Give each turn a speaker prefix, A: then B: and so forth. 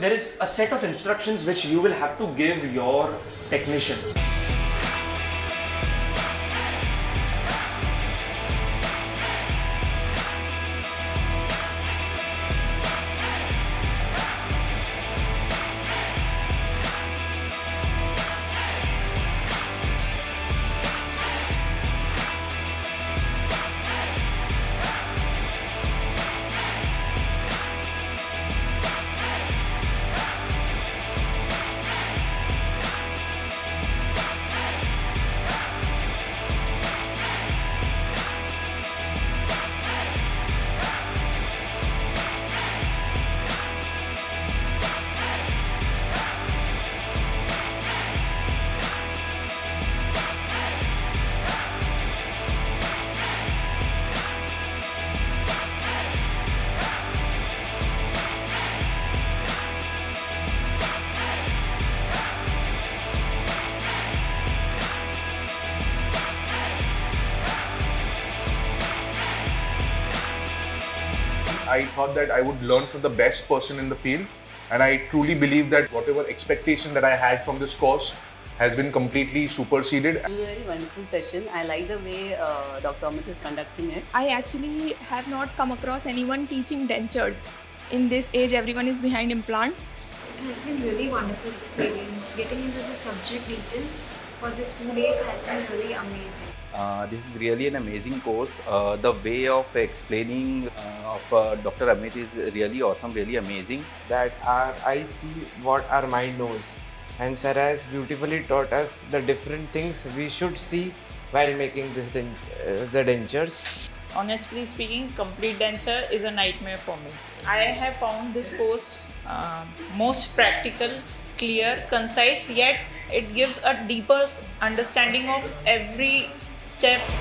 A: There is a set of instructions which you will have to give your technician.
B: I thought that I would learn from the best person in the field, and I truly believe that whatever expectation that I had from this course has been completely superseded.
C: It was a very wonderful session. I like the way Dr. Amit is conducting it.
D: I actually have not come across anyone teaching dentures. In this age, everyone is behind implants.
E: It has been really wonderful experience. Getting into the subject detail for these 2 days has been really amazing.
F: This is really an amazing course. The way of explaining of Dr. Amit is really awesome, really amazing.
G: That our eyes see what our mind knows, and Sir has beautifully taught us the different things we should see while making this the dentures.
H: Honestly speaking, complete denture is a nightmare for me. I have found this course most practical, clear, concise, yet it gives a deeper understanding of every steps.